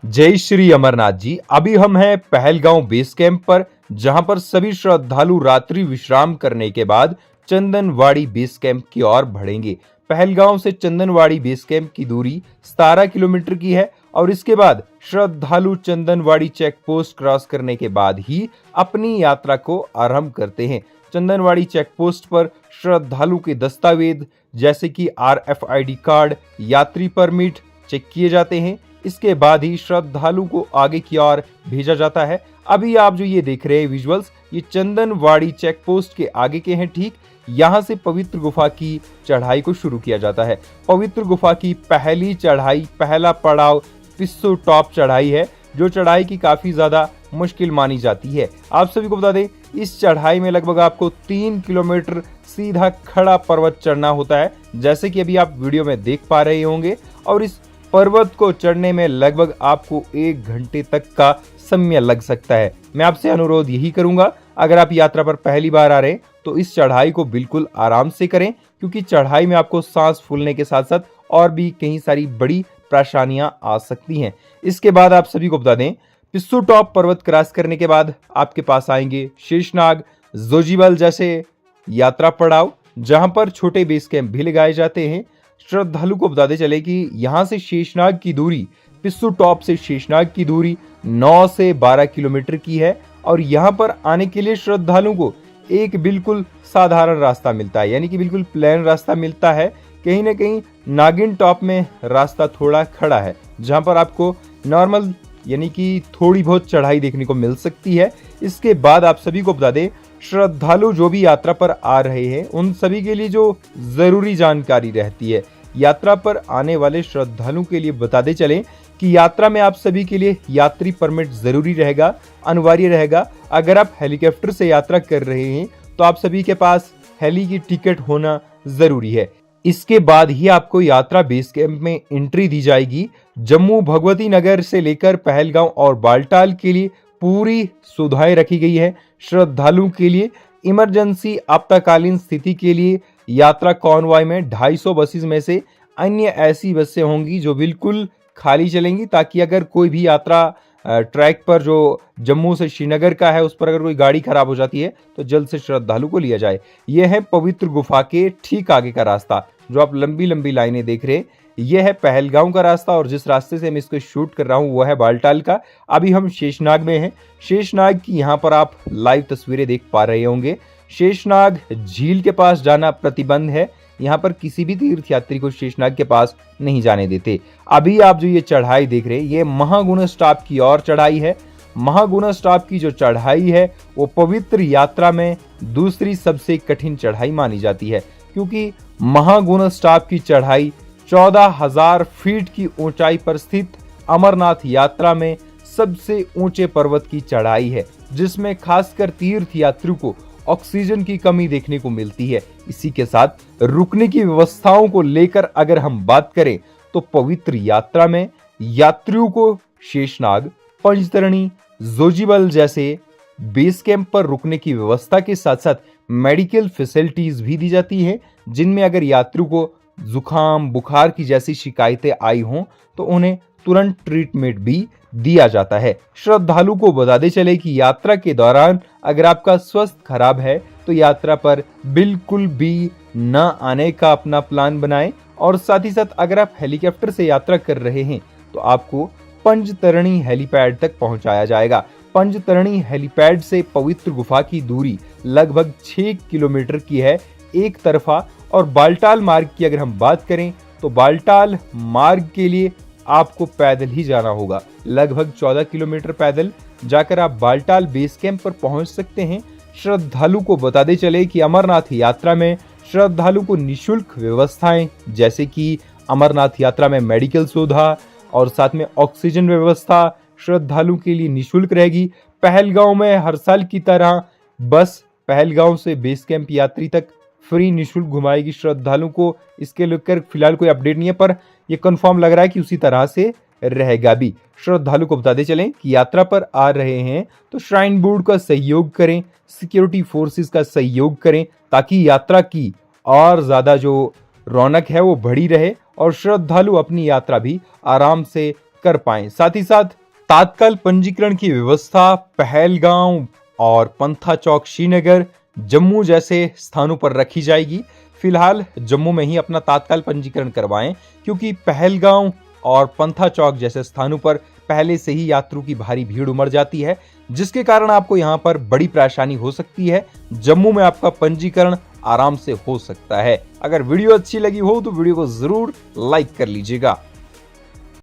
जय श्री अमरनाथ जी। अभी हम हैं पहलगांव बेस कैंप पर, जहां पर सभी श्रद्धालु रात्रि विश्राम करने के बाद चंदनवाड़ी बेस कैंप की ओर बढ़ेंगे। पहलगांव से चंदनवाड़ी बेस कैंप की दूरी 17 किलोमीटर की है और इसके बाद श्रद्धालु चंदनवाड़ी चेक पोस्ट क्रॉस करने के बाद ही अपनी यात्रा को आरंभ करते हैं। चंदनवाड़ी चेक पोस्ट पर श्रद्धालु के दस्तावेज जैसे कि RFID कार्ड, यात्री परमिट चेक किए जाते हैं। इसके बाद ही श्रद्धालु को आगे की ओर भेजा जाता है। अभी आप जो ये देख रहे हैं विजुअल्स, ये चंदनवाड़ी चेक पोस्ट के आगे के हैं। ठीक यहाँ से पवित्र गुफा की चढ़ाई को शुरू किया जाता है। पवित्र गुफा की पहली चढ़ाई, पहला पड़ाव पिस्सू टॉप चढ़ाई है, जो चढ़ाई की काफी ज्यादा मुश्किल मानी जाती है। आप सभी को बता दें, इस चढ़ाई में लगभग आपको 3 किलोमीटर सीधा खड़ा पर्वत चढ़ना होता है, जैसे कि अभी आप वीडियो में देख पा रहे होंगे। और इस पर्वत को चढ़ने में लगभग आपको 1 घंटे तक का समय लग सकता है। मैं आपसे अनुरोध यही करूंगा, अगर आप यात्रा पर पहली बार आ रहे हैं तो इस चढ़ाई को बिल्कुल आराम से करें, क्योंकि चढ़ाई में आपको सांस फूलने के साथ साथ और भी कई सारी बड़ी परेशानियां आ सकती हैं। इसके बाद आप सभी को बता दें, पिस्सू टॉप पर्वत क्रॉस करने के बाद आपके पास आएंगे शेषनाग, जोजीबल जैसे यात्रा पड़ाव, जहां पर छोटे बेस कैंप भी लगाए जाते हैं। श्रद्धालु को बताते चले कि यहां से शेषनाग की दूरी, पिस्सू टॉप से शेषनाग की दूरी 9 से 12 किलोमीटर की है और यहां पर आने के लिए श्रद्धालु को एक बिल्कुल साधारण रास्ता मिलता है, यानी कि बिल्कुल प्लेन रास्ता मिलता है। कहीं ना कहीं नागिन टॉप में रास्ता थोड़ा खड़ा है, जहां पर आपको नॉर्मल यानी कि थोड़ी बहुत चढ़ाई देखने को मिल सकती है। इसके बाद आप सभी को बता दें, श्रद्धालु जो भी यात्रा पर आ रहे हैं उन सभी के लिए जो जरूरी जानकारी रहती है, यात्रा पर आने वाले श्रद्धालुओं के लिए बताते चलें कि यात्रा में आप सभी के लिए यात्री परमिट जरूरी रहेगा, अनिवार्य रहेगा। अगर आप हेलीकॉप्टर से यात्रा कर रहे हैं तो आप सभी के पास हेली की टिकट होना जरूरी है। इसके बाद ही आपको यात्रा बेस कैंप में एंट्री दी जाएगी। जम्मू भगवती नगर से लेकर पहलगांव और बालटाल के लिए पूरी सुविधाएं रखी गई है। श्रद्धालुओं के लिए इमरजेंसी आपातकालीन स्थिति के लिए यात्रा कॉनवॉय में 250 बसेस में से अन्य ऐसी बसें होंगी जो बिल्कुल खाली चलेंगी, ताकि अगर कोई भी यात्रा ट्रैक पर जो जम्मू से श्रीनगर का है उस पर अगर कोई गाड़ी खराब हो जाती है तो जल्द से श्रद्धालु को लिया जाए। यह है पवित्र गुफा के ठीक आगे का रास्ता, जो आप लंबी लंबी लाइनें देख रहे हैं। यह है पहलगांव का रास्ता और जिस रास्ते से मैं इसको शूट कर रहा हूं वह है बालटाल का। अभी हम शेषनाग में हैं। शेषनाग की यहाँ पर आप लाइव तस्वीरें देख पा रहे होंगे। शेषनाग झील के पास जाना प्रतिबंध है, यहाँ पर किसी भी तीर्थ यात्री को शेषनाग के पास नहीं जाने देते। अभी आप जो ये चढ़ाई देख रहे हैं, ये महागुणस टॉप की ओर चढ़ाई है। महागुणस टॉप की जो चढ़ाई है वो पवित्र यात्रा में दूसरी सबसे कठिन चढ़ाई मानी जाती है, क्योंकि महागुणस टॉप की चढ़ाई 14,000 फीट की ऊंचाई पर स्थित अमरनाथ यात्रा में सबसे ऊंचे पर्वत की चढ़ाई है, जिसमें खासकर तीर्थ यात्रियों को ऑक्सीजन की कमी देखने को मिलती है। इसी के साथ रुकने की व्यवस्थाओं को लेकर अगर हम बात करें तो पवित्र यात्रा में यात्रियों को शेषनाग, पंचतरणी, जोजीबल जैसे बेस कैंप पर रुकने की व्यवस्था के साथ साथ मेडिकल फैसिलिटीज भी दी जाती है, जिनमें अगर यात्रियों को जुकाम, बुखार की जैसी शिकायतें आई हों तो उन्हें तुरंत ट्रीटमेंट भी दिया जाता है। श्रद्धालु को बताते चले कि यात्रा के दौरान अगर आपका स्वास्थ्य खराब है तो यात्रा पर बिल्कुल भी न आने का अपना प्लान बनाएं। और साथ ही साथ अगर आप हेलीकॉप्टर से यात्रा कर रहे हैं तो आपको पंचतरणी हेलीपैड तक पहुंचाया जाएगा। पंचतरणी हेलीपैड से पवित्र गुफा की दूरी लगभग 6 किलोमीटर की है एक तरफा। और बालटाल मार्ग की अगर हम बात करें तो बालटाल मार्ग के लिए आपको पैदल ही जाना होगा। लगभग 14 किलोमीटर पैदल जाकर आप बालटाल बेस कैंप पर पहुंच सकते हैं। श्रद्धालु को बताते चले कि अमरनाथ यात्रा में श्रद्धालु को निशुल्क व्यवस्थाएं जैसे कि अमरनाथ यात्रा में मेडिकल सुविधा और साथ में ऑक्सीजन व्यवस्था श्रद्धालु के लिए निशुल्क रहेगी। पहलगांव में हर साल की तरह बस पहलगांव से बेस कैंप यात्री तक फ्री निशुल्क घुमाएगी श्रद्धालु को। इसके लेकर फिलहाल कोई अपडेट नहीं है, पर यह कंफर्म लग रहा है कि उसी तरह से रहेगा भी। श्रद्धालु को बताते चलें कि यात्रा पर आ रहे हैं तो श्राइन बोर्ड का सहयोग करें, सिक्योरिटी फोर्सेस का सहयोग करें, ताकि यात्रा की और ज्यादा जो रौनक है वो बढ़ी रहे और श्रद्धालु अपनी यात्रा भी आराम से कर पाएं। साथ ही साथ तात्काल पंजीकरण की व्यवस्था पहलगांव और पंथा चौक श्रीनगर, जम्मू जैसे स्थानों पर रखी जाएगी। फिलहाल जम्मू में ही अपना तात्काल पंजीकरण करवाएं, क्योंकि पहलगांव और पंथा चौक जैसे स्थानों पर पहले से ही यात्रियों की भारी भीड़ उमड़ जाती है, जिसके कारण आपको यहां पर बड़ी परेशानी हो सकती है। जम्मू में आपका पंजीकरण आराम से हो सकता है। अगर वीडियो अच्छी लगी हो तो वीडियो को जरूर लाइक कर लीजिएगा।